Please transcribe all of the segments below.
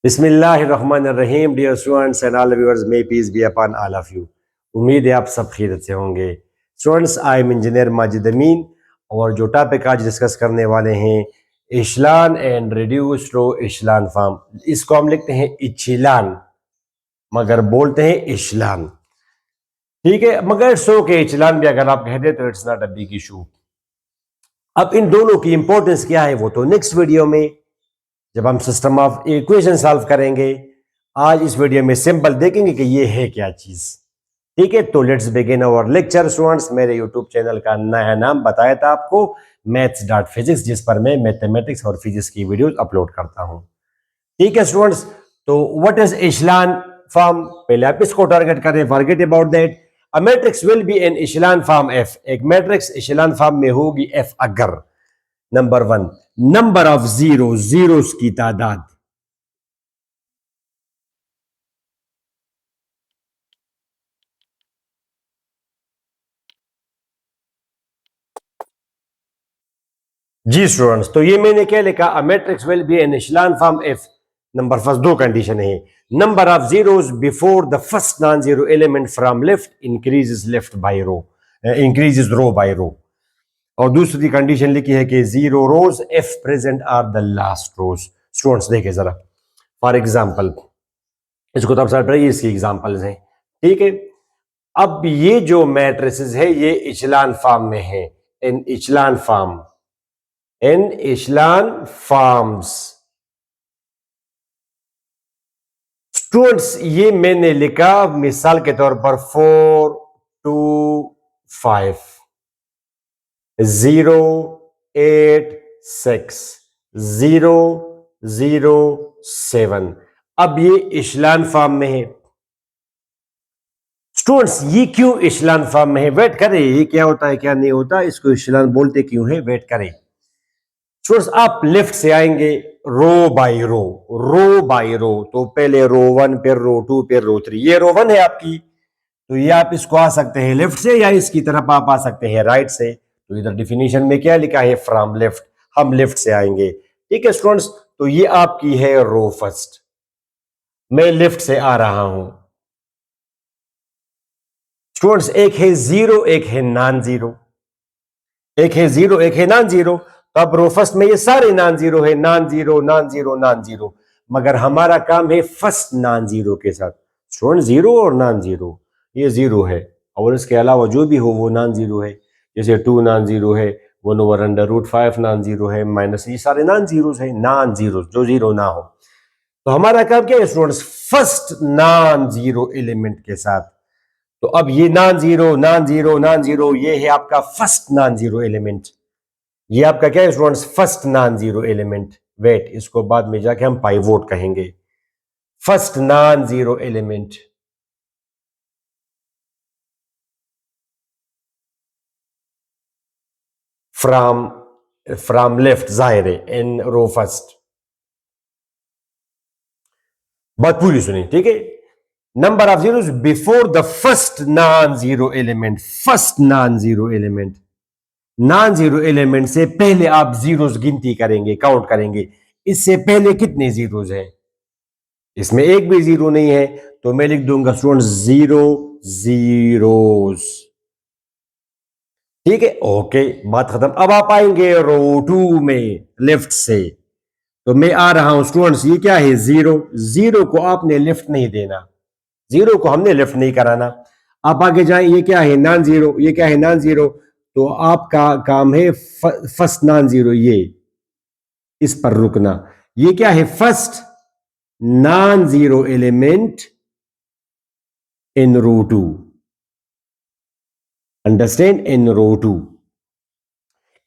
बिस्मिल्लाहिर्रहमानिर्रहीम dear students and all viewers, may peace be upon all of you. उम्मीद है आप सब खैरियत से होंगे। Students, I am engineer Majid Amin और जो टॉपिक आज डिस्कस करने वाले हैं echelon and reduced row echelon form. इसको हम लिखते हैं इचिलान मगर बोलते हैं इशलान, ठीक है। मगर सो के इचलान भी अगर आप कहते तो it's not a big issue. अब इन दोनों की इंपॉर्टेंस क्या है वो तो नेक्स्ट वीडियो में जब हम सिस्टम ऑफ इक्वेशन सॉल्व करेंगे। आज इस वीडियो में सिंपल देखेंगे कि ये है क्या चीज, ठीक है। तो let's begin our lecture students. मेरे यूट्यूब चैनल का नया नाम बताया था आपको, maths.physics, जिस पर मैं मैथमेटिक्स और फिजिक्स की वीडियोस अपलोड करता हूं, ठीक है स्टूडेंट्स। तो व्हाट इज इशलान फॉर्म, पहले आप इसको टारगेट करें, forget about that. A matrix will be an echelon form if, एक मैट्रिक्स इशलान फॉर्म में होगी एफ अगर number one, number of zeros की तादाद, जी स्टूडेंट्स। तो ये मैंने क्या लिखा, a matrix will be an echelon form if number first, दो कंडीशन है, number of zeros before the first non zero element from left increases row by row. और दूसरी कंडीशन लिखी है कि zero rows if present are the last rows. Students देखिए जरा, for example इसको तो आप सारे पढ़िए, इसकी एग्जांपल्स हैं, ठीक है। अब ये जो मैट्रिसेस है ये इचलान फॉर्म में है, इन इचलान फॉर्म, इन इचलान फॉर्म्स। स्टूडेंट्स ये मैंने लिखा मिसाल के तौर पर 4 2 5 0 8 6 0 0 7। अब ये इशलान फॉर्म में है स्टूडेंट्स। ये क्यों इशलान फॉर्म में है, वेट करें, ये क्या होता है क्या नहीं होता, इसको इशलान बोलते क्यों है, वेट करें स्टूडेंट्स। आप लेफ्ट से आएंगे रो बाय रो, रो बाय रो, तो पहले रो वन, फिर रो टू, फिर रो थ्री। ये रो वन है आपकी, तो ये आप इसको आ सकते हैं लेफ्ट से या इसकी तरफ आप आ सकते हैं राइट से। तो इधर डिफिनीशन में क्या लिखा है, फ्रॉम लेफ्ट, हम लेफ्ट से आएंगे, ठीक है स्टूडेंट्स। तो ये आपकी है रो फर्स्ट, मैं लेफ्ट से आ रहा हूं स्टूडेंट्स। एक है जीरो, एक है नॉन जीरो, एक है जीरो, एक है नॉन जीरो। तो अब रो फर्स्ट में ये सारे नॉन जीरो है, non zero non zero non zero, मगर हमारा काम है फर्स्ट नॉन जीरो के साथ। स्टूडेंट जीरो और नॉन जीरो, ये जीरो है और इसके अलावा जो भी हो वो नॉन जीरो है। जैसे 2 नॉन जीरो है, 1/√5 नॉन जीरो है, माइनस, ये सारे नॉन जीरो है, नॉन जीरो जो जीरो ना हो। तो हमारा काम क्या है students, first non zero element के साथ। तो अब ये non zero non zero non zero, ये है आपका फर्स्ट नॉन जीरो एलिमेंट। ये आपका क्या है students, first non zero element. Wait, इसको बाद में जाके हम पाइवोट कहेंगे, first non zero element from from left, जाहिर है इन रो फर्स्ट। बात पूरी सुनी, ठीक है। Number of zeros before the first non zero element, first non zero element, non zero element से पहले आप जीरोस गिनती करेंगे, काउंट करेंगे, इससे पहले कितने जीरोस हैं, इसमें एक भी जीरो नहीं है, तो मैं लिख दूंगा स्टूडेंट जीरो जीरोस, ठीक है। ओके, बात खत्म। अब आप आएंगे रो टू में लेफ्ट से, तो मैं आ रहा हूं स्टूडेंट्स, ये क्या है, जीरो, जीरो को आपने लेफ्ट नहीं देना, जीरो को हमने लेफ्ट नहीं कराना। आप आगे जाएं, ये क्या है, नॉन जीरो, ये क्या है, नॉन जीरो, तो आपका काम है फर्स्ट नॉन जीरो, ये इस पर रुकना। ये क्या है, first non zero element in row two, understand, in row two.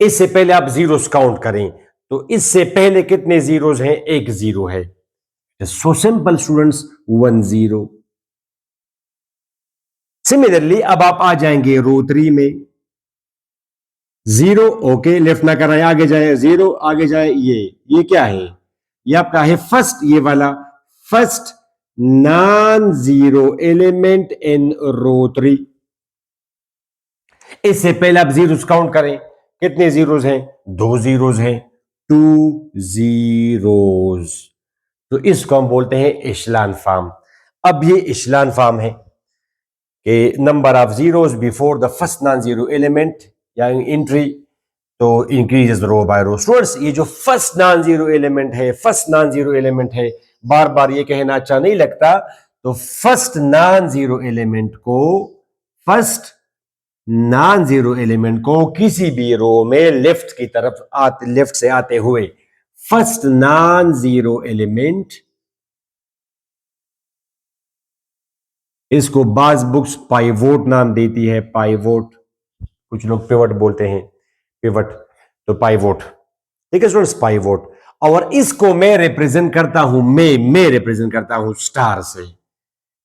इससे पहले आप जीरोस काउंट करें, तो इससे पहले कितने जीरोस हैं, एक जीरो है, सो सिंपल स्टूडेंट्स, 1 0। सिमिलरली अब आप आ जाएंगे रो थ्री में, जीरो, ओके, लेफ्ट ना कराएं, आगे जाए, जीरो, आगे जाए, ये क्या है, ये आपका है फर्स्ट, ये वाला first non zero element in row three. इससे पहले आप जीरोस काउंट करें, कितने जीरोस हैं, 2 जीरोस हैं, 2 जीरोस, तो इसको हम बोलते हैं इशलान फॉर्म। अब ये इशलान फॉर्म है कि number of zeros before the first non zero element या एंट्री तो increases row by row. Students ये जो फर्स्ट नॉन जीरो एलिमेंट है, फर्स्ट नॉन जीरो एलिमेंट है, बार बार ये कहना अच्छा नहीं लगता, तो फर्स्ट नॉन जीरो एलिमेंट को, फर्स्ट नॉन जीरो एलिमेंट को किसी भी रो में लेफ्ट की तरफ आते, लेफ्ट से आते हुए फर्स्ट नॉन जीरो एलिमेंट, इसको बाज बुक्स पाइवोट नाम देती है, पाइवोट, कुछ लोग पिवट बोलते हैं, पिवट, तो पाइवोट, ठीक है स्टूडेंट्स, पाइवोट। और इसको मैं रिप्रेजेंट करता हूं, मैं रिप्रेजेंट करता हूं स्टार से।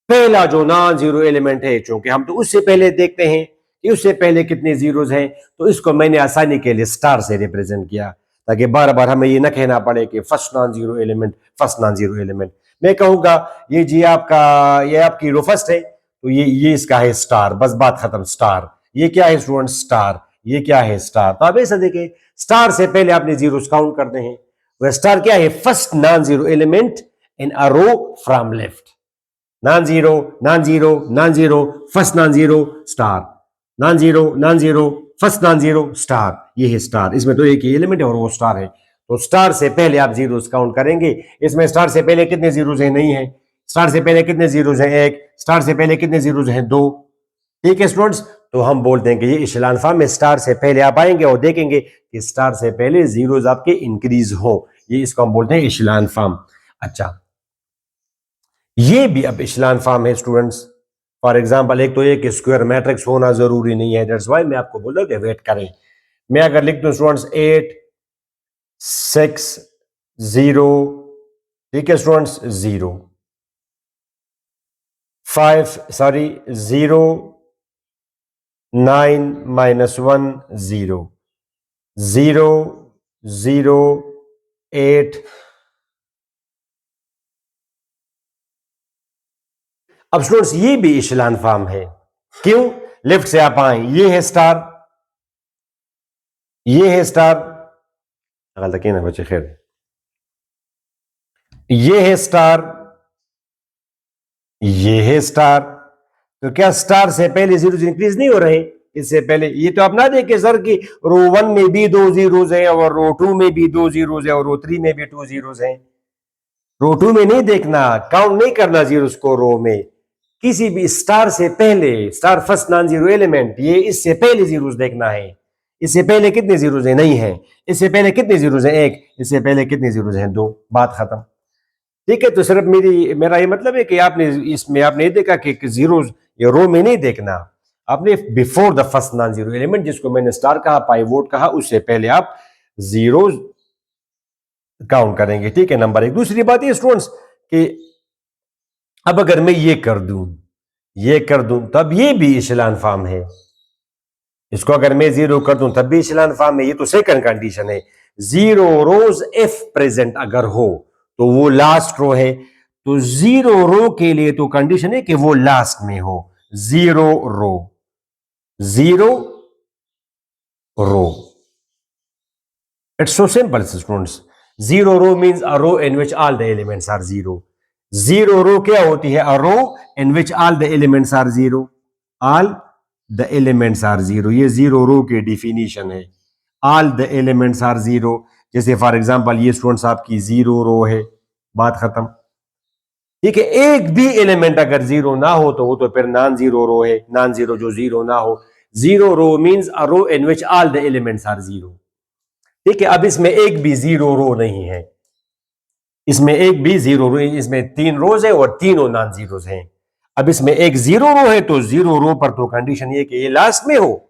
पहला जो नॉन जीरो एलिमेंट है, चूंकि हम तो उससे पहले देखते हैं कि उससे पहले कितने जीरोस हैं, तो इसको मैंने आसानी के लिए स्टार से रिप्रेजेंट किया, ताकि बार बार हमें ये ना कहना पड़े कि first non zero element, first non zero element. मैं कहूंगा ये जी आपका, ये आपकी रो फर्स्ट है, तो ये इसका है स्टार, बस बात खत्म, स्टार। ये क्या है स्टूडेंट, स्टार। ये क्या है, स्टार। तो आप ऐसा देखें, स्टार से पहले आपने जीरो काउंट करते हैं, वह स्टार क्या है, first non zero element in a row from left. Non zero, non zero, non zero, first non zero, star, non zero, non zero, first non zero, star. ये है स्टार, इसमें तो एक ही एलिमेंट है और वो स्टार है। तो स्टार से पहले आप जीरोस काउंट करेंगे। इसमें स्टार से पहले कितने जीरोस हैं, नहीं है। स्टार से पहले कितने जीरोस हैं, एक। स्टार से पहले कितने जीरोस हैं, दो। ठीक है स्टूडेंट्स, तो हम बोलते हैं कि ये इशलान फॉर्म में स्टार से पहले आप आएंगे और देखेंगे कि स्टार से पहले जीरोस आपके इंक्रीज हो, ये इसको हम बोलते हैं इशलान फॉर्म। अच्छा, ये भी अब इशलान फॉर्म है स्टूडेंट्स। फॉर एग्जांपल, एक तो एक स्क्वायर मैट्रिक्स होना जरूरी नहीं है, दैट्स व्हाई मैं आपको बोल रहा हूं कि वेट करें। मैं अगर लिख दूं स्टूडेंट्स 8 6 0, ठीक है स्टूडेंट्स, 0 5, सॉरी 0 9 -1 0 0 0 8। अब स्टूडेंट्स ये भी इशलान फॉर्म है। क्यों? लेफ्ट से आप आए, ये है स्टार, ये है स्टार, गलत किया ना बच्चे, खैर, ये है स्टार, ये है स्टार। तो क्या स्टार से पहले जीरो इंक्रीज नहीं हो रहे? इससे पहले ये तो आप ना देखे सर कि रो 1 में भी 2 जीरोस हैं और रो 2 में भी 2 जीरोस हैं और रो 3 में भी 2 जीरोस हैं। रो 2 में नहीं देखना, काउंट नहीं करना जीरोस को रो में। किसी भी स्टार से पहले, star first non zero element, ये इससे पहले जीरोस देखना है। इससे पहले कितने जीरोस हैं? नहीं है। इससे पहले कितने जीरोस हैं? एक। इससे पहले कितने जीरोस हैं? दो। बात खत्म। ठीक है, तो सिर्फ मेरा ये मतलब है कि आपने इसमें आपने देखा कि जीरो ये रो में नहीं देखना, आपने before the first non zero element, जिसको मैंने स्टार कहा, पाइवोट कहा, उससे पहले आप जीरो काउंट करेंगे। ठीक है, नंबर एक। दूसरी बात ये स्टूडेंट्स कि अब अगर मैं ये कर दूं, ये कर दूं, तब ये भी इशलान फॉर्म है। इसको अगर मैं जीरो कर दूं तब भी इशलान फॉर्म है। ये तो सेकंड कंडीशन है। जीरो रोज एफ प्रेजेंट अगर हो तो वो लास्ट रो है। तो जीरो रो के लिए तो कंडीशन है कि वो लास्ट में हो। Zero row, zero row, it's so simple students. Zero row means a row in which all the elements are zero. Zero row क्या होती है? A row in which all the elements are zero. All the elements are zero, ये zero row की definition है। All the elements are zero. जैसे for example ये students आपकी zero row है, बात खत्म। ठीक है, एक भी एलिमेंट अगर जीरो ना हो तो वो तो फिर नॉन जीरो रो है। नॉन जीरो जो जीरो ना हो, zero row means a row in which all the elements are zero. ठीक है, अब इसमें एक भी जीरो रो नहीं है, इसमें एक भी जीरो रो, इसमें तीन रोज है और तीनों नॉन जीरोस हैं। अब इसमें एक जीरो रो है, तो जीरो रो पर तो कंडीशन ये कि ये लास्ट में हो,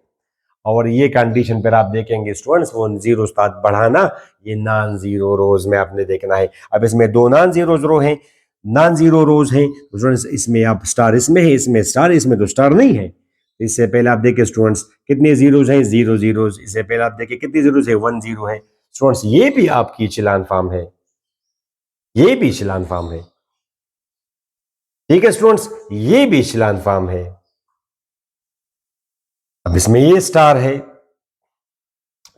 और ये कंडीशन पर आप देखेंगे स्टूडेंट्स वो जीरो स्टार्ट बढ़ाना, ये नॉन जीरो रोज में आपने देखना है। अब इसमें दो नॉन जीरो रो हैं, नॉन जीरो रोज हैं, तो स्टूडेंट्स इसमें आप स्टार इसमें है, इसमें स्टार, इसमें तो स्टार नहीं है। इससे पहले आप देखिए स्टूडेंट्स कितने जीरोस हैं? Zero zeros. इससे पहले आप देखिए कितनी जीरोस है? 1 जीरो है। स्टूडेंट्स ये भी आपकी इचेलॉन फॉर्म है, ये भी इचेलॉन फॉर्म है। ठीक है स्टूडेंट्स, ये भी इचेलॉन फॉर्म है। अब इसमें ये स्टार है,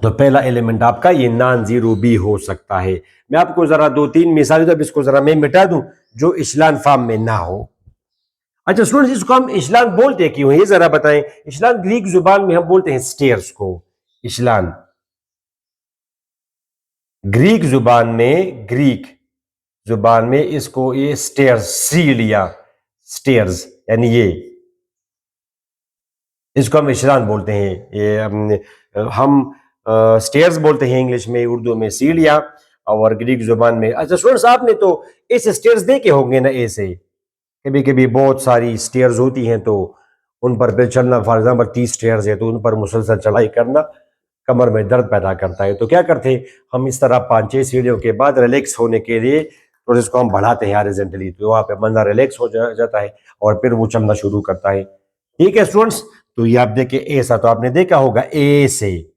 तो पहला एलिमेंट आपका ये नॉन जीरो भी हो सकता है। मैं आपको जरा दो तीन मिसाल, तो इसको जरा मैं मिटा दूं जो इशलान फॉर्म में ना हो। अच्छा स्टूडेंट्स, इसको हम इशलान बोलते क्यों है ये जरा बताएं। इशलान ग्रीक जुबान में हम बोलते हैं स्टेयर्स को। इशलान ग्रीक जुबान में इसको ये स्टेयर्स, सीढ़ियां, स्टेयर्स यानी ये, इसको हम इशलान बोलते हैं। ये हम स्टेयर्स बोलते हैं इंग्लिश में, उर्दू में सीढ़ियां, और ग्रीक जुबान में। अच्छा स्टूडेंट्स, आपने तो ऐसे स्टेयर्स देखे होंगे ना, ऐसे कभी कभी बहुत सारी स्टेयर्स होती हैं, तो उन पर फिर चलना, फॉर एग्जाम्पल 30 स्टेयर्स है तो उन पर मुसलसल चढ़ाई करना कमर में दर्द पैदा करता है। तो क्या करते हैं हम, इस तरह 5-6 सीढ़ियों के बाद रिलैक्स होने के लिए तो इसको हम बढ़ाते हैं हॉरिजॉन्टली, तो वहां पे बंदा रिलैक्स हो जाता है और फिर वो चलना शुरू करता है। ठीक है स्टूडेंट्स, तो ये आप देखिए ऐसा तो आपने देखा होगा, ए से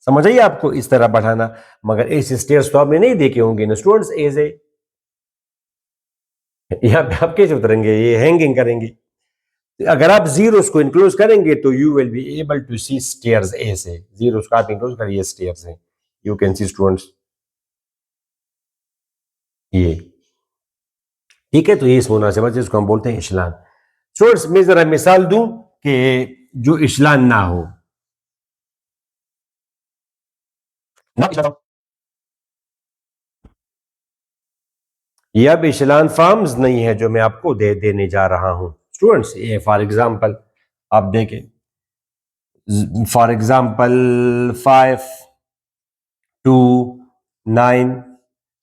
समझ आइए आपको इस तरह बढ़ाना, मगर ऐसे स्टेयर्स तो आपने नहीं देखे होंगे ना स्टूडेंट्स। ए से यहाँ पे आप कैसे उतरेंगे, ये हैंगिंग करेंगे। अगर आप जीरोस को इंक्लूड करेंगे तो you will be able to see stairs. ऐसे जीरोस को आप इंक्लूड करिए, स्टेयर्स हैं, यू कैन सी स्टूडेंट्स ये। ठीक है, तो ये इस मुनासिबत से इसको हम बोलते हैं इशलान। स्टूडेंट्स, मैं जरा मिसाल दूं कि जो इशलान ना हो। ये अब इशलान फॉर्म्स नहीं है जो मैं आपको देने जा रहा हूं स्टूडेंट्स। ये फॉर एग्जांपल आप देखें, फॉर एग्जांपल 5, 2, 9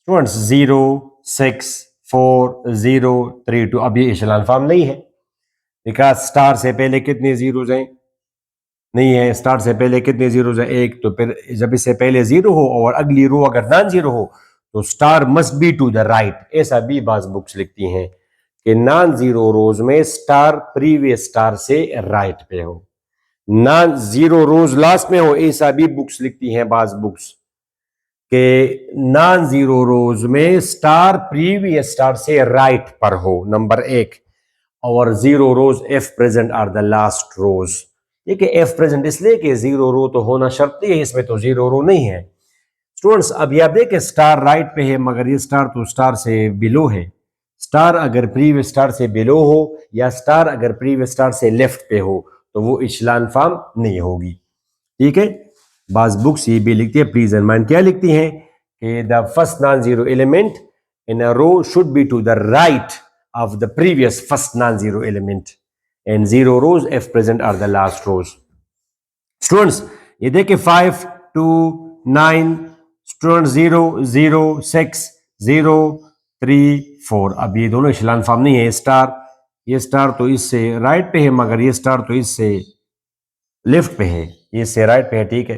स्टूडेंट्स, 0, 6, 4, 0, 3, 2। अब ये इशलान फॉर्म नहीं है, बिकॉज स्टार से पहले कितने जीरोज हैं, नहीं है। स्टार से पहले कितने जीरोज हैं, एक। तो फिर जब इससे पहले जीरो हो और अगली रो अगर नॉन जीरो हो तो star must be to the right. ऐसा भी बाज बुक्स लिखती हैं कि नॉन जीरो रोज में स्टार प्रीवियस स्टार से राइट पे हो, नॉन जीरो रोज लास्ट में हो। ऐसा भी बुक्स लिखती हैं बाज बुक्स कि नॉन जीरो रोज में स्टार प्रीवियस स्टार से राइट पर हो, नंबर एक। और zero rows if present are the last rows. देखिए एफ प्रेजेंट इसलिए कि जीरो रो तो होना शर्त नहीं है, इसमें तो जीरो रो नहीं है स्टूडेंट्स। अब ये आप देखें स्टार राइट पे है, मगर ये स्टार तो स्टार से बिलो है। स्टार अगर प्रीवियस स्टार से बिलो हो या स्टार अगर प्रीवियस स्टार से लेफ्ट पे हो तो वो इशलान फॉर्म नहीं होगी। ठीक है, बाज बुक्स ये भी लिखती है, प्लीज एंड माइंड क्या लिखती हैं कि the first non zero element in a row should be to the right of the previous first non zero element, and zero rows if present are the last rows. Students, ये देखिए 5, 2, 9 student, 0, 0, 6, 0, 3, 4। अब ये दोनों इशलान form नहीं है। Star, ये star तो इससे राइट पे है, मगर ये स्टार तो इससे लेफ्ट पे है, ये इससे राइट पे है। ठीक है,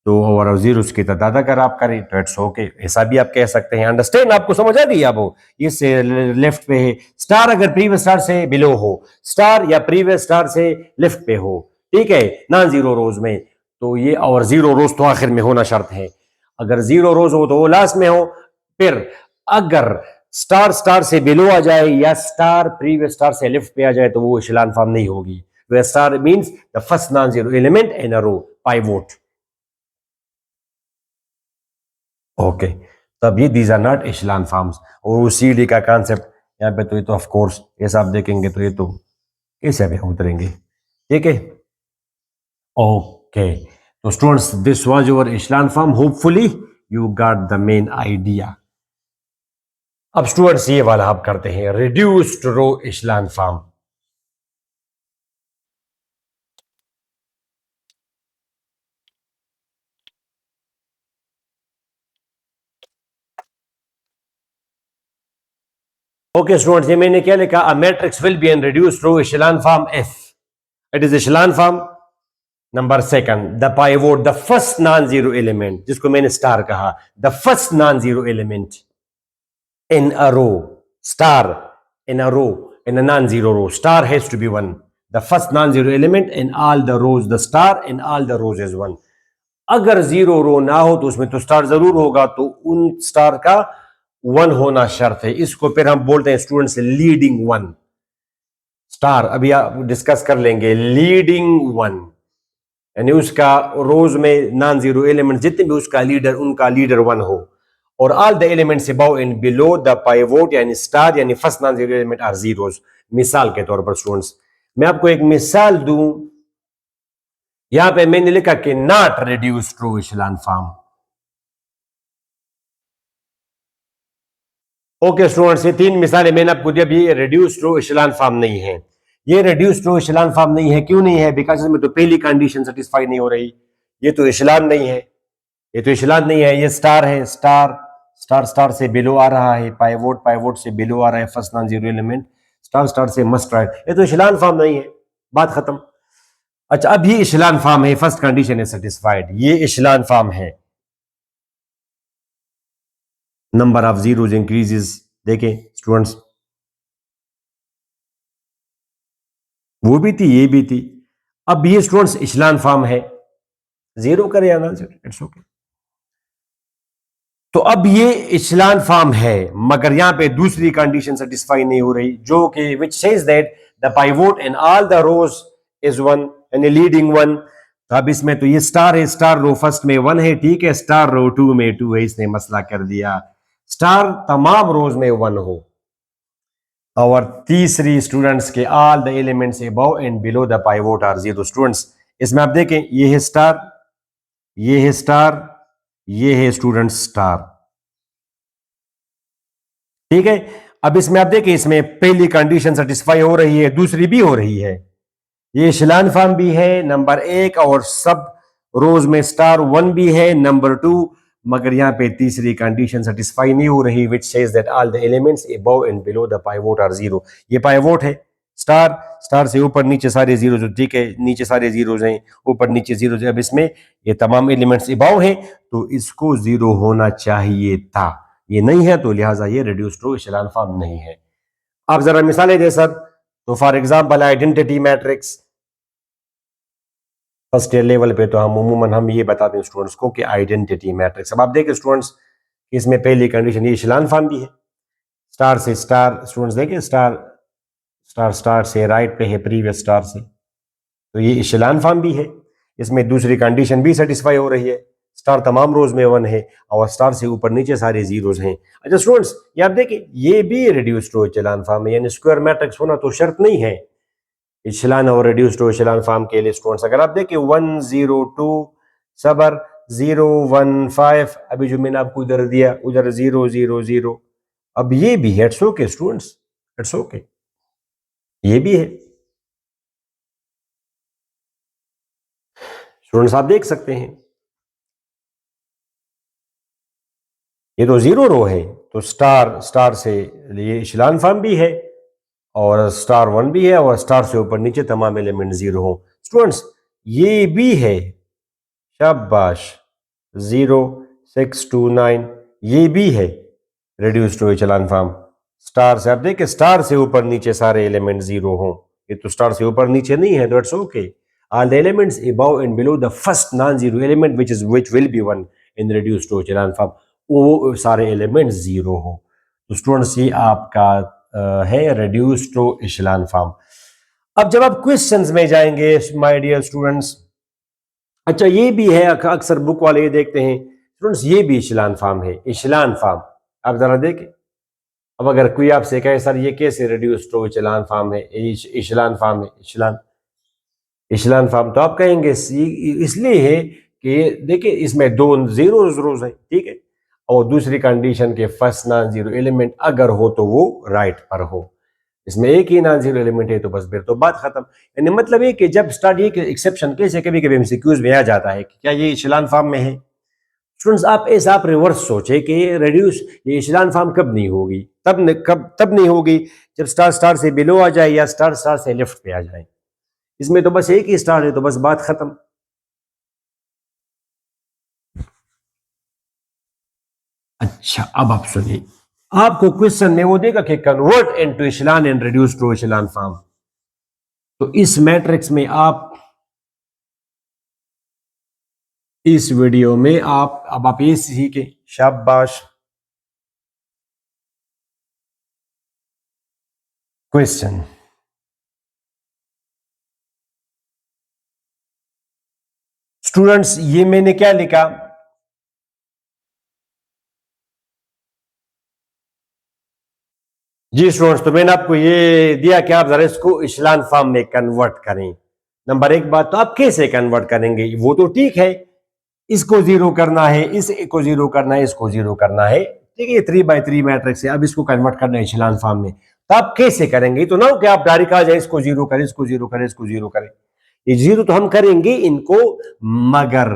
तो और जीरो की तादाद अगर आप करें तो इट्स ओके, ऐसा भी आप कह सकते हैं। अंडरस्टैंड, आपको समझ आ गई। अब इससे लेफ्ट पे है, स्टार अगर प्रीवियस स्टार से बिलो हो, स्टार या प्रीवियस स्टार से लेफ्ट पे हो, ठीक है, नॉन जीरो रोज में, तो ये, और जीरो रोज तो आखिर में होना शर्त है। अगर जीरो रोज हो तो वो लास्ट में हो। फिर अगर स्टार स्टार से बिलो आ जाए या स्टार प्रीवियस स्टार से लेफ्ट पे आ जाए तो वो इशलान फॉर्म नहीं होगी। where star means the first non-zero element in a row, pivot. Okay, तब ये दीज आर नॉट इशलान फॉर्म्स। और उसी डी का कॉन्सेप्ट यहाँ पे, तो ये तो ऑफ कोर्स ऐसा आप देखेंगे तो ये तो कैसे भी उतरेंगे। ठीक है, ओके। तो students, this was your echelon form, hopefully you got the main idea. अब स्टूडेंट्स ये वाला आप करते हैं, reduced row echelon form. Okay students, ये मैंने क्या लिखा, a matrix will be in reduced row echelon form if. It is echelon form. Number second, the pivot, the first non zero element, जिसको मैंने स्टार कहा, the first non zero element in a row, star in a row, in a non zero row, star has to be one. The first non zero element in all the rows, the star in all the rows is one. अगर zero row ना हो तो उसमें तो star जरूर होगा, तो उन स्टार का वन होना शर्त है। इसको फिर हम बोलते हैं स्टूडेंट्स लीडिंग वन स्टार। अभी आप डिस्कस कर लेंगे लीडिंग वन, यानी उसका रोज में नॉन जीरो एलिमेंट जितने भी उसका लीडर, उनका लीडर 1 हो, और all the elements above and below the pivot यानी स्टार यानी first non zero element are zeros. मिसाल के तौर पर स्टूडेंट्स मैं आपको एक मिसाल दूं, यहां पे मैंने लिखा कि not reduced row echelon form. Okay students, ये 3 मिसालें मैंने आपको दी। अभी ये रिड्यूस्ड रो एचेलॉन फॉर्म नहीं है। ये रिड्यूस्ड रो एचेलॉन फॉर्म नहीं है, क्यों नहीं है? बिकॉज इसमें तो पहली कंडीशन सेटिस्फाई नहीं हो रही। ये तो एचेलॉन नहीं है, ये तो एचेलॉन नहीं है, ये स्टार है। स्टार स्टार स्टार से बिलो आ रहा है, पाइवोट पाइवोट से बिलो आ रहा है, first non zero element star star से मस्ट राइट। ये तो एचेलॉन फॉर्म नहीं है, बात खत्म। अच्छा, अब ये एचेलॉन फॉर्म है, फर्स्ट कंडीशन है सेटिस्फाइड, ये एचेलॉन फॉर्म है। नंबर ऑफ जीरोज इंक्रीजेस, देखें स्टूडेंट्स, वो भी थी ये भी थी। अब ये स्टूडेंट्स एचेलॉन फॉर्म है, जीरो करे या ना, इट्स ओके। तो अब ये इचलान फॉर्म है, मगर यहां पे दूसरी कंडीशन सेटिस्फाई नहीं हो रही, जो कि which says that the pivot in all the rows is one, यानी लीडिंग वन। तो अब इसमें तो ये स्टार है, स्टार रो फर्स्ट में 1 है, ठीक है, स्टार रो 2 में 2 है, इसने मसला कर दिया स्टार तमाम रोज में 1 हो। और तीसरी स्टूडेंट्स के all the elements above and below the pivot are zero. Students इसमें आप देखें, ये है स्टार, ये है स्टार, ये है स्टूडेंट्स स्टार, ठीक है। अब इसमें आप देखिए, इसमें पहली कंडीशन सेटिस्फाई हो रही है, दूसरी भी हो रही है, ये शिलान फॉर्म भी है नंबर 1, और सब रोज में स्टार 1 भी है नंबर 2, मगर यहां पे तीसरी कंडीशन सेटिस्फाई नहीं हो रही, which says that all the elements above and below the pivot are zero. ये पाइवोट है, स्टार स्टार से ऊपर नीचे सारे जीरो, ठीक है, नीचे सारे जीरोज हैं, ऊपर नीचे जीरो है। अब इसमें ये तमाम एलिमेंट्स अबव हैं, तो इसको जीरो होना चाहिए था, ये नहीं है, तो लिहाजा ये रिड्यूस्ड रो एचेलॉन फॉर्म नहीं है। आप जरा मिसालें दे सर। तो for example identity matrix, first year level पे तो हम उमूमन हम ये बताते हैं स्टूडेंट्स को कि आइडेंटिटी मैट्रिक्स। अब आप देखिए स्टूडेंट्स, इसमें पहली कंडीशन ये एचेलॉन फॉर्म भी है, स्टार से स्टार, स्टूडेंट्स देखिए स्टार स्टार स्टार से राइट पे है प्रीवियस स्टार से, तो ये एचेलॉन फॉर्म भी है। इसमें दूसरी कंडीशन भी सेटिस्फाई हो रही है, स्टार तमाम रोज में 1 है, और स्टार से ऊपर नीचे सारे जीरोज हैं। अच्छा स्टूडेंट्स, ये आप देखिए, ये भी रिड्यूस्ड रो एचेलॉन फॉर्म है, यानी स्क्वायर मैट्रिक्स होना तो शर्त नहीं है इचलान और रिड्यूस्ड रो एचेलॉन फॉर्म के लिए। स्टूडेंट्स अगर आप देखिए 102 सबर 015, अभी जो मैंने आपको उधर दिया उधर 000, अब ये भी है, it's okay students, it's okay, ये भी है। स्टूडेंट्स आप देख सकते हैं, ये तो जीरो रो है, तो स्टार स्टार से ये इचलान फॉर्म भी है, और स्टार 1 भी है, और स्टार से ऊपर नीचे तमाम एलिमेंट जीरो हो। स्टूडेंट्स ये भी है, शाबाश, 0629, ये भी है reduced to echelon form. Star से आप देखिए, स्टार से ऊपर नीचे सारे एलिमेंट जीरो हो, ये तो स्टार से ऊपर नीचे नहीं है, तो it's okay. All the elements above and below the first non zero element which will be one in reduced to echelon form, वो सारे एलिमेंट जीरो हो। तो स्टूडेंट्स ये आपका है रिड्यूस्ड टू एचेलॉन फॉर्म। अब जब आप क्वेश्चंस में जाएंगे माय डियर स्टूडेंट्स, अच्छा ये भी है, अक्सर बुक वाले ये देखते हैं स्टूडेंट्स, ये भी इचलान फॉर्म है, इचलान फॉर्म। आप जरा देखें, अब अगर कोई आपसे कहे सर ये कैसे रिड्यूस्ड टू इचलान फॉर्म है, इचलान फॉर्म है, इचलान इचलान फॉर्म, तो आप कहेंगे इसलिए है कि देखिए इसमें 2 जीरो रोज है, ठीक है, और दूसरी कंडीशन के फर्स्ट नॉन जीरो एलिमेंट अगर हो तो वो राइट पर हो, इसमें एक ही नॉन जीरो एलिमेंट है तो बस फिर तो बात खत्म। यानी मतलब है कि जब स्टार्ट ये एक्सेप्शन कैसे कभी कभी एमसीक्यूज में आ जाता है कि क्या ये इचलान फॉर्म में है। स्टूडेंट्स आप ऐसा आप रिवर्स सोचे कि रेड्यूस ये इचलान फॉर्म कब नहीं होगी, तब नहीं होगी जब स्टार स्टार से बिलो आ जाए या स्टार स्टार से लेफ्ट पे आ जाए, इसमें तो बस एक ही स्टार है तो बस बात खत्म। अच्छा अब आप सुनिए, आपको क्वेश्चन में वो देगा कि convert into echelon and reduce to echelon form, तो इस मैट्रिक्स में आप इस वीडियो में आप ये सीखे, शाबाश। क्वेश्चन, स्टूडेंट्स ये मैंने क्या लिखा, जी स्टूडेंट्स, तो मैंने आपको ये दिया कि आप जरा इसको इशलान फॉर्म में कन्वर्ट करें। नंबर एक बात, तो आप कैसे कन्वर्ट करेंगे, वो तो ठीक है, इसको जीरो करना है, इस को जीरो करना है, इसको जीरो करना है, ठीक है, ये 3 by 3 मैट्रिक्स है, अब इसको कन्वर्ट करना है इशलान फॉर्म में, तो आप कैसे करेंगे, तो ना हो कि आप डायरेक्ट आ जाए, इसको जीरो करें, इसको जीरो करें, इसको जीरो करें, ये जीरो तो हम करेंगे इनको, मगर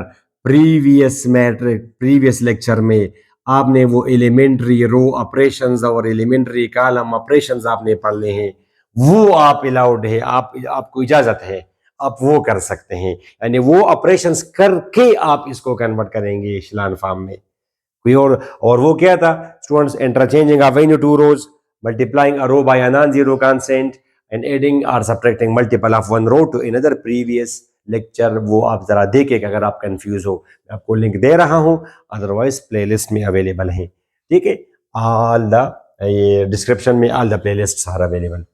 प्रीवियस लेक्चर में आपने वो एलिमेंट्री रो ऑपरेशंस और एलिमेंट्री कॉलम ऑपरेशंस आपने पढ़ने हैं, वो आप अलाउड है, आपको इजाजत है, आप वो कर सकते हैं, यानी वो ऑपरेशंस करके आप इसको कन्वर्ट करेंगे इशलान फॉर्म में। कोई और वो क्या था students, interchanging of any two rows, multiplying a row by a non zero constant and adding और subtracting multiple of one row to another previous lecture, वो आप जरा देखें अगर आप कंफ्यूज हो, मैं आपको लिंक दे रहा हूं, अदरवाइज प्लेलिस्ट में अवेलेबल है, ठीक है, ऑल द ये डिस्क्रिप्शन में all the playlist are available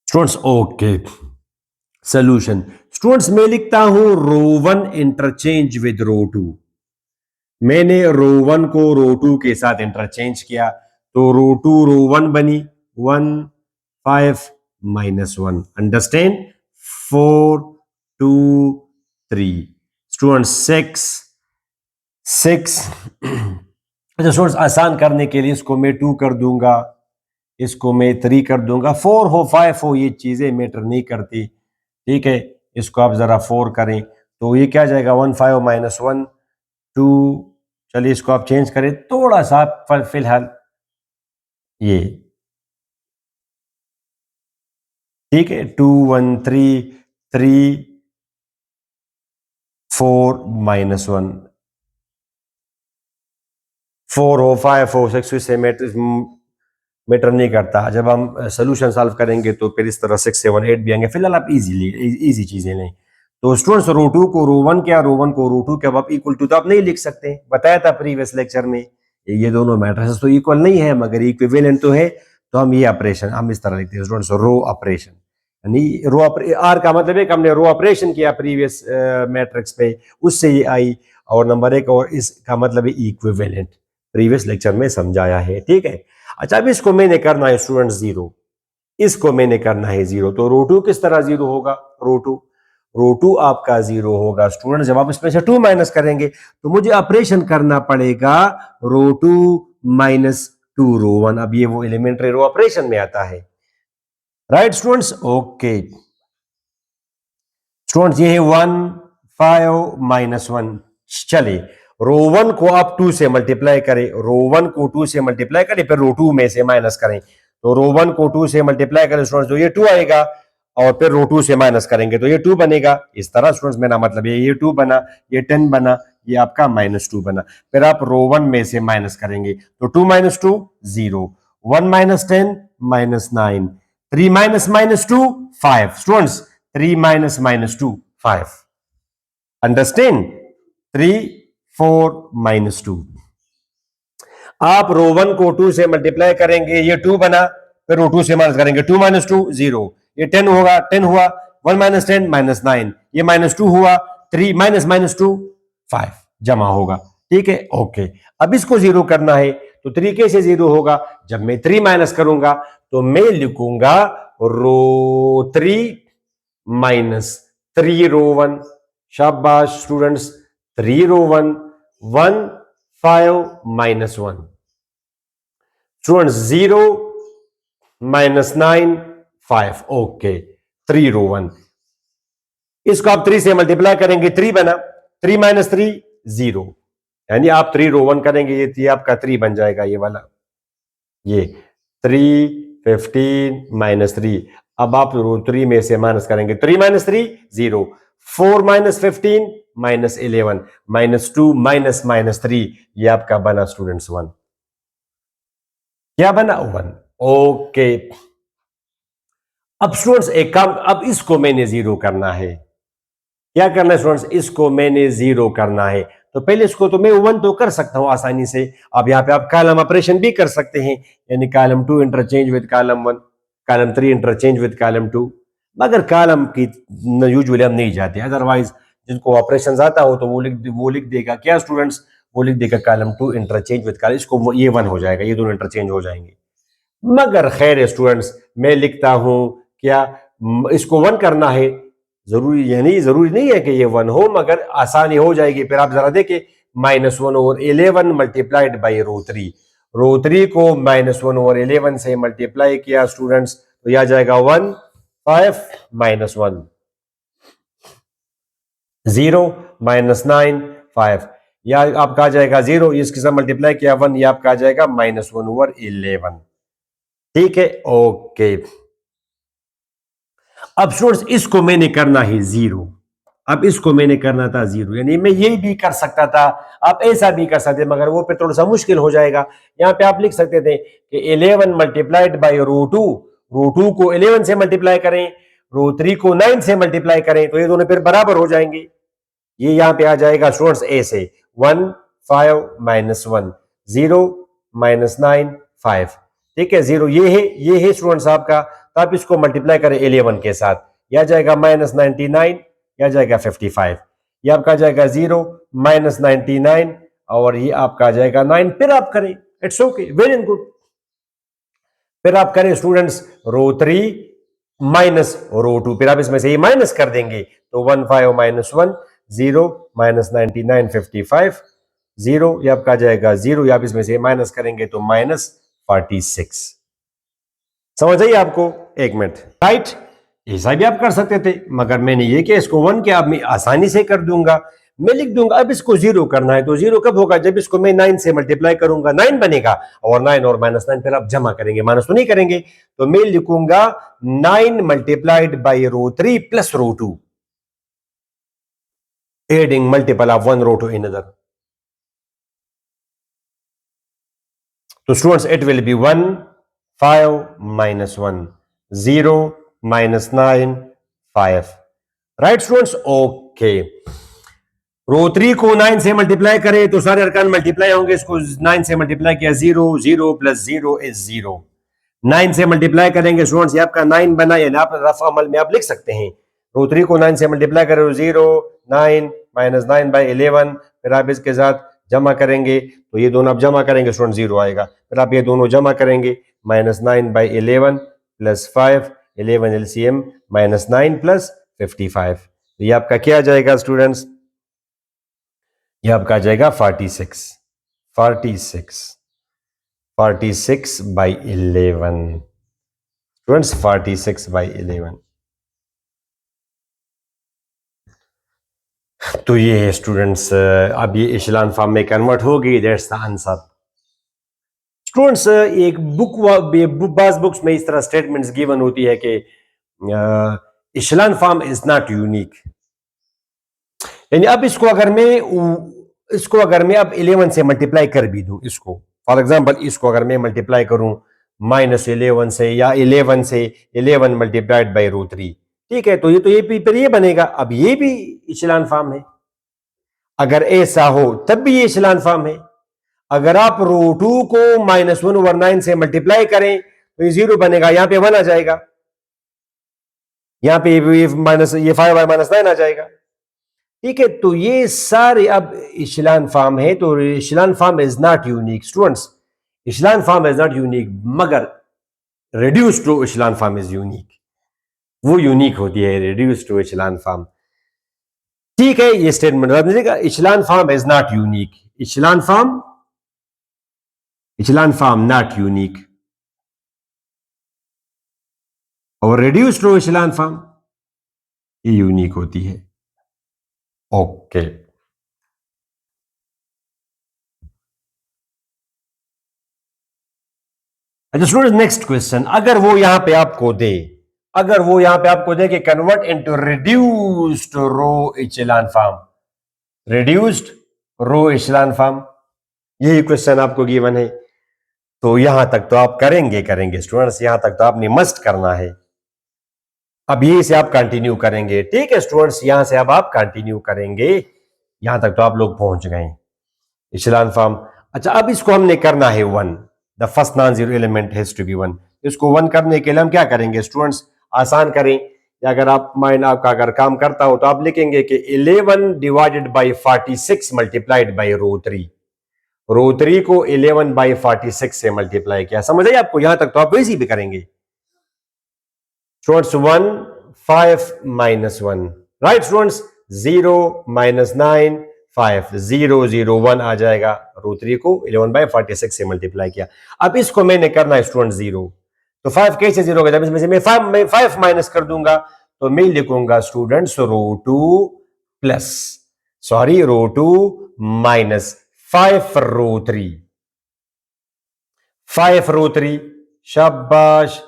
students. Okay, solution students, मैं लिखता हूं row one interchange with row two, मैंने रो वन को रो टू के साथ इंटरचेंज किया, तो रो टू रो वन बनी 1 5 -1, अंडरस्टैंड, 4 2 3 स्टूडेंट 6 6 अच्छा स्टूडेंट्स, आसान करने के लिए इसको मैं 2 कर दूंगा, इसको मैं 3 कर दूंगा, 4 हो 5 हो ये चीजें मैटर नहीं करती, ठीक है, इसको आप जरा 4 करें तो ये क्या जाएगा 1 5 -1 2, चलिए इसको आप चेंज करें थोड़ा सा फिलहाल ये, ठीक है, 2 1 3 3 4 -1, 4 हो 5 हो 6 से मैटर नहीं करता, जब हम सोल्यूशन सॉल्व करेंगे तो फिर इस तरह 6 7 8 भी आएंगे, फिलहाल आप इजी चीजें लें। तो स्टूडेंट्स रो टू को रो वन क्या, रो वन को रो टू क्या, आप इक्वल टू तो आप नहीं लिख सकते, बताया था प्रीवियस लेक्चर में, ये दोनों मैट्रिसेस तो इक्वल नहीं है मगर इक्विवेलेंट तो है, तो हम ये ऑपरेशन हम इस तरह लिखते हैं स्टूडेंट्स, रो ऑपरेशन, यानी रो आर का मतलब है कि हमने रो ऑपरेशन किया प्रीवियस मैट्रिक्स पे, उससे ये आई, और नंबर एक और इसका मतलब है इक्विवेलेंट, प्रीवियस लेक्चर में समझाया है, ठीक है। अच्छा, अब इसको मैंने करना है स्टूडेंट्स जीरो, इसको मैंने करना है जीरो, तो रो टू किस तरह जीरो होगा, रो टू आपका जीरो होगा स्टूडेंट, जब आप इसमें से 2 माइनस करेंगे तो मुझे ऑपरेशन करना पड़ेगा रो टू -2 रो वन, अब ये वो एलिमेंट्री रो ऑपरेशन में आता है, राइट स्टूडेंट्स। ओके स्टूडेंट्स, ये है 1 5 -1, चलिए रो वन को आप 2 से मल्टीप्लाई करें, रो वन को 2 से मल्टीप्लाई करें, फिर रो टू में से माइनस करें, तो रो वन को 2 से मल्टीप्लाई करें स्टूडेंट्स तो ये 2 आएगा, और फिर रो टू से माइनस करेंगे तो ये 2 बनेगा, इस तरह स्टूडेंट्स मेरा मतलब ये 2 बना, ये 10 बना, ये आपका -2 बना, फिर आप रो वन में से माइनस करेंगे तो 2 - 2 0, 1 - 10 -9, 3 -2 5 स्टूडेंट्स, 3 -2 5, अंडरस्टैंड, 3 4 -2, आप रो वन को 2 से मल्टीप्लाई करेंगे, ये 2 बना, फिर रो 2 से माइनस करेंगे, 2 - 2 0, ये 10 होगा, 10 हुआ, 1 - 10 -9, ये -2 हुआ, 3 -2 5 जमा होगा, ठीक है। ओके, अब इसको जीरो करना है तो 3 कैसे जीरो होगा, जब मैं 3 माइनस करूंगा तो मैं लिखूंगा रो 3 -3 रो 1, शाबाश स्टूडेंट्स, 3 रो 1 1 5 -1 स्टूडेंट्स, 0 -9 5, ओके, 3 रो 1, इसको आप 3 से मल्टीप्लाई करेंगे, 3 बना, 3 - 3 0, यानी आप 3 रो 1 करेंगे, ये आपका 3 बन जाएगा, ये वाला, ये 3 15 -3, अब आप रो 3 में से माइनस करेंगे, 3 - 3 0, 4 - 15 -11 -2 -3, ये आपका बना स्टूडेंट्स 1, क्या बना 1, ओके। अब स्टूडेंट्स एक काम, अब इसको मैंने जीरो करना है, क्या करना है स्टूडेंट्स, इसको मैंने जीरो करना है, तो पहले इसको तो मैं 1 तो कर सकता हूं आसानी से, अब यहां पे आप कॉलम ऑपरेशन भी कर सकते हैं, यानी column 2 interchange with column 1, column 3 interchange with column 2, मगर कॉलम की यूजुअली हम नहीं जाते, अदरवाइज जिनको ऑपरेशन आता हो तो वो लिख देगा क्या स्टूडेंट्स, वो लिख देगा कॉलम 2 इंटरचेंज विद कॉलम, इसको ये 1 हो जाएगा, ये दोनों इंटरचेंज हो जाएंगे। मगर खैर स्टूडेंट्स मैं लिखता हूं क्या, इसको 1 करना है, जरूरी नहीं है कि ये 1 हो, मगर आसानी हो जाएगी। फिर आप जरा देखें, -1/11 मल्टीप्लाइड बाई रो 3 को -1/11 से मल्टीप्लाई किया स्टूडेंट्स, तो यह आ जाएगा 1 5 -1 0 -9 5, या आपका आ जाएगा 0, इसके साथ मल्टीप्लाई किया 1, यह आपका आ जाएगा -1/11। ठीक है, ओके। अब स्टूडेंट्स इसको मैंने करना है 0, अब इसको मैंने करना था 0, यानी मैं ये भी कर सकता था, आप ऐसा भी कर सकते, मगर वो पे थोड़ा सा मुश्किल हो जाएगा। यहां पे आप लिख सकते थे कि 11 मल्टीप्लाइड बाई रो 2 को 11 से मल्टीप्लाई करें, रो 3 को 9 से मल्टीप्लाई करें, तो ये दोनों फिर बराबर हो जाएंगे। ये यहां पे आ जाएगा स्टूडेंट्स ऐसे 1 5 -1 0 -9 5। ठीक है, 0 ये है स्टूडेंट्स आपका, तो आप इसको मल्टीप्लाई करें 11 के साथ, यह जाएगा -99, यह जाएगा 55, ये आपका जाएगा 0 -99 और ये आपका जाएगा 9। फिर आप करें, इट्स ओके, वेरी गुड। फिर आप करें स्टूडेंट्स रो 3 माइनस रो 2, फिर आप इसमें से ये माइनस कर देंगे, तो 1 5 -1 0 -99 55 0, ये आपका जाएगा 0, आप इसमें से माइनस करेंगे तो -46। समझ आई आपको? एक मिनट, राइट, ऐसा भी आप कर सकते थे, मगर मैंने ये कि इसको 1 के आप मैं आसानी से कर दूंगा, मैं लिख दूंगा। अब इसको 0 करना है, तो 0 कब होगा, जब इसको मैं 9 से मल्टीप्लाई करूंगा, 9 बनेगा, और 9 और -9 फिर आप जमा करेंगे, माइनस तो नहीं करेंगे, तो मैं लिखूंगा 9 multiplied by row 3 plus row 2, adding multiple of 1 row to another. तो students it will be 1 5 -1 0 -9 5, right students, okay. Row 3 को 9 से मल्टीप्लाई करें तो सारे अरकान मल्टीप्लाई होंगे, इसको 9 से मल्टीप्लाई किया 0 0 प्लस 0 इज 0, 9 से मल्टीप्लाई करेंगे स्टूडेंट्स, ये आपका 9 बना, यानी आप रफ अमल में आप लिख सकते हैं रो 3 को 9 से मल्टीप्लाई करें 0 9 -9 बाई 11, फिर आप इसके साथ जमा करेंगे, तो ये दोनों आप जमा करेंगे स्टूडेंट 0 आएगा, फिर आप ये दोनों जमा करेंगे, -9 बाई 11 प्लस 5 11 एलसीएम -9 प्लस 55, तो ये आपका क्या जाएगा स्टूडेंट्स, ये आपका आ जाएगा 46 बाई 11 स्टूडेंट्स, 46 बाई 11। तो ये है स्टूडेंट्स, अब ये इशलान फॉर्म में कन्वर्ट हो गई, दैट्स द आंसर। स्टूडेंट्स एक बाज़ बुक्स में इस तरह स्टेटमेंट्स गिवन होती है कि इशलान फॉर्म इज नॉट यूनिक, यानी अब इसको अगर मैं अब 11 से मल्टीप्लाई कर भी दूं, इसको फॉर एग्जांपल इसको अगर मैं मल्टीप्लाई करूं -11 से, या 11 से 11 मल्टीप्लाइड बाई रो 3, ठीक है, तो ये फिर ये बनेगा, अब ये भी इचलान फॉर्म है। अगर ऐसा हो तब भी ये इचलान फॉर्म है। अगर आप रो 2 को -1/9 से मल्टीप्लाई करें तो ये 0 बनेगा, यहां पे 1 आ जाएगा, यहां पे ये 5/-9 आ जाएगा, ठीक है। तो ये सारे अब इशलान फॉर्म है, तो echelon form is not unique students, echelon form is not unique, मगर reduced row echelon form is unique, वो यूनिक होती है रिड्यूस्ड रो इशलान फॉर्म, ठीक है। ये स्टेटमेंट याद रखिएगा, echelon form is not unique, echelon form not unique, और रिड्यूस्ड रो इशलान फॉर्म ये यूनिक होती है, ओके। अच्छा स्टूडेंट, नेक्स्ट क्वेश्चन, अगर वो यहां पे आपको दे कि कन्वर्ट इनटू रिड्यूस्ड रो इचेलॉन फॉर्म, रिड्यूस्ड रो इचेलॉन फॉर्म, यही क्वेश्चन आपको गिवन है, तो यहां तक तो आप करेंगे स्टूडेंट्स, यहां तक तो आपने मस्ट करना है। अब यहीं से आप कंटिन्यू करेंगे, ठीक है स्टूडेंट्स, यहां से अब आप कंटिन्यू करेंगे, यहां तक तो आप लोग पहुंच गए इचेलॉन फॉर्म। अच्छा, अब इसको हमने करना है 1, the first non zero element has to be 1। इसको 1 करने के लिए हम क्या करेंगे स्टूडेंट्स, आसान करें, या अगर आप माइंड आपका अगर काम करता हो तो आप लिखेंगे कि 11 divided by 46 multiplied by row three को 11 बाई 46 से मल्टीप्लाई किया। समझ आई आपको? यहां तक तो आप वैसे भी करेंगे। Students 1 5 minus 1, right students, 0 minus 9 5, 0 0 1 आ जाएगा। रो थ्री को 11 बाई 46 से मल्टीप्लाई किया। अब इसको मैंने करना है स्टूडेंट 0, तो 5 कैसे 0 होगा? जब इसमें से मैं 5 माइनस कर दूंगा तो मैं लिखूंगा स्टूडेंट्स रो 2 प्लस, सॉरी रो 2 माइनस 5 रो 3, 5 रो 3, शाबाश।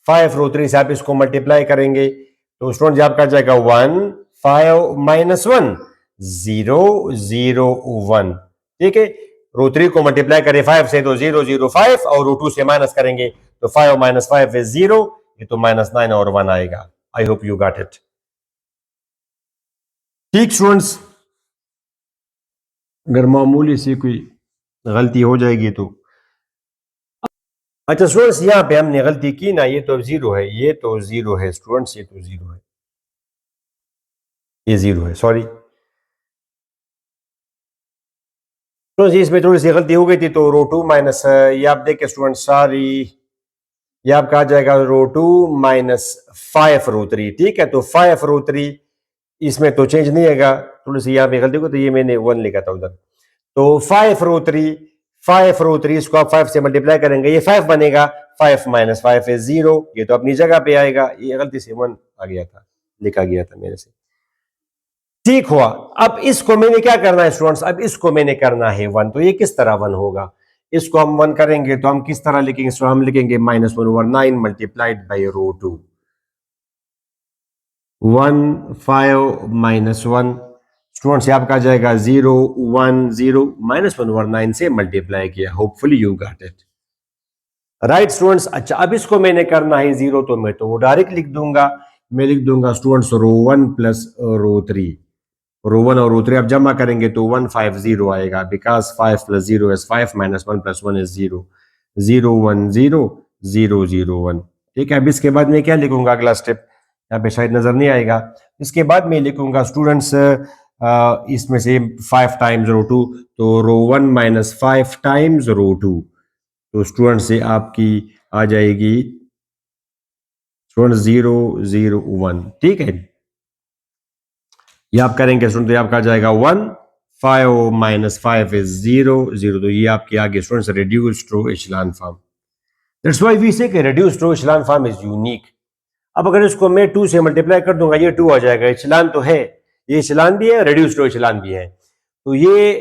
5 रो 3 से आप इसको मल्टीप्लाई करेंगे तो स्टूडेंट आपका जाएगा 1 5 माइनस 1 0 0 1, ठीक है। रो 3 को मल्टीप्लाई करें 5 से तो 0 0 5, और रो 2 से माइनस करेंगे तो 5 माइनस 5 इज 0, ये तो माइनस 9 और 1 आएगा। I hope you got it. ठीक स्टूडेंट्स, अगर मामूली सी कोई गलती हो जाएगी तो अच्छा स्टूडेंट्स, यहां पे हमने गलती की ना, ये तो 0 है, ये तो 0 है स्टूडेंट्स, ये तो 0 है, ये 0 है, सॉरी तो इसमें थोड़ी सी गलती हो गई थी, तो रो 2 माइनस, ये आप देखें स्टूडेंट, सॉरी, ये आपका आ जाएगा रो 2 माइनस 5 रो 3, ठीक है। तो 5 रो 3 इसमें तो चेंज नहीं आएगा, थोड़ी सी यहाँ पे गलती हो, तो ये मैंने 1 लिखा था उधर। तो 5 रो 3, 5 रो 3 इसको आप 5 से मल्टीप्लाई करेंगे, ये 5 बनेगा, 5 माइनस 5 इज 0, ये तो अपनी जगह पे आएगा, ये गलती से 1 आ गया था, लिखा गया था मेरे से, ठीक हुआ। अब इसको मैंने क्या करना है स्टूडेंट्स, अब इसको मैंने करना है 1, तो ये किस तरह 1 होगा? इसको हम 1 करेंगे तो हम किस तरह लिखेंगे? तो हम लिखेंगे -1 over 9 multiplied by row 2, 1 5 minus 1, students आपका आ जाएगा 0 1 0, -1 ओवर 9 से मल्टीप्लाई किया। Hopefully you got it, right students. अच्छा, अब इसको मैंने करना है 0, तो मैं तो वो डायरेक्ट लिख दूंगा, मैं लिख दूंगा स्टूडेंट्स रो 1 प्लस रो 3, रो 1 और रो 3 आप जमा करेंगे तो 150 आएगा, because 5 plus 0 is 5 minus 1 plus 1 is 0, 0 1 0 0 0 1, ठीक है। अब इसके बाद मैं क्या लिखूंगा? अगला स्टेप यहाँ पे शायद नजर नहीं आएगा। इसके बाद मैं लिखूंगा स्टूडेंट्स इसमें से 5 टाइम्स रो 2, तो रो 1 माइनस 5 टाइम्स रो 2, तो स्टूडेंट से आपकी आ जाएगी स्टूडेंट 0 0 1, ठीक है। ये आप करेंगे स्टूडेंट, तो आपका आ जाएगा 1 5 माइनस 5 इज 0 0, तो ये आपके आगे students reduced row echelon form. That's why we say कि reduced row echelon form is unique. अब अगर इसको मैं 2 से मल्टीप्लाई कर दूंगा, ये 2 आ जाएगा, एचेलॉन तो है, ये एचेलॉन भी है, रिड्यूस्ड रो एचेलॉन भी है, तो ये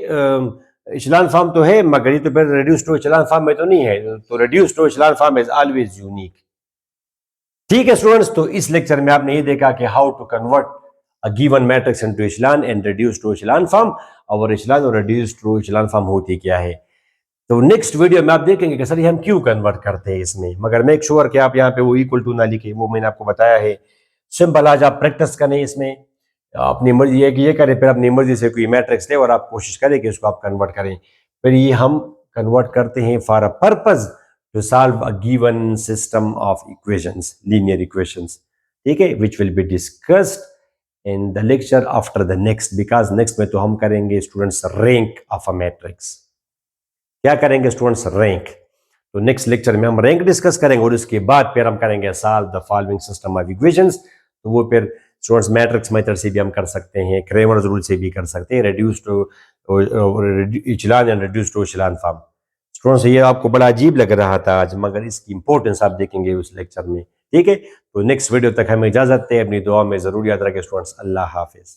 एचेलॉन फॉर्म तो है, मगर ये तो फिर रिड्यूस्ड रो एचेलॉन फॉर्म में तो नहीं है, तो reduced row echelon form is always unique, ठीक है स्टूडेंट्स। तो इस लेक्चर में आपने ये देखा कि how to convert a given matrix into echelon and reduced row echelon form, और echelon और reduced row echelon form होती क्या है। तो नेक्स्ट वीडियो में आप देखेंगे कि सर ये हम क्यों कन्वर्ट करते हैं इसमें, मगर मेक श्योर कि आप यहाँ पे वो इक्वल टू ना लिखे, वो मैंने आपको बताया है। सिंपल, आज आप प्रैक्टिस करें इसमें, अपनी मर्जी है कि ये करें, फिर अपनी मर्जी से कोई मैट्रिक्स ले और आप कोशिश करें कि उसको आप कन्वर्ट करें। फिर ये हम कन्वर्ट करते हैं for a purpose to solve a given system of equations, linear equations, ठीक है, which will be discussed in the lecture after the next, because next में तो हम करेंगे students rank of a matrix. क्या करेंगे स्टूडेंट्स? रैंक। तो next lecture में हम रैंक डिस्कस करेंगे, और उसके बाद फिर हम करेंगे solve the following system of equations. तो वो फिर स्टूडेंट्स मैट्रिक्स मेथड से भी हम कर सकते हैं, क्रेमर्स रूल से भी कर सकते हैं, reduced echelon and reduced echelon form. Students ये आपको बड़ा अजीब लग रहा था आज, मगर इसकी इंपॉर्टेंस आप देखेंगे उस लेक्चर में, ठीक है। तो नेक्स्ट वीडियो तक हमें इजाजत है, अपनी दुआ में जरूर याद रखें स्टूडेंट्स। अल्लाह हाफिज।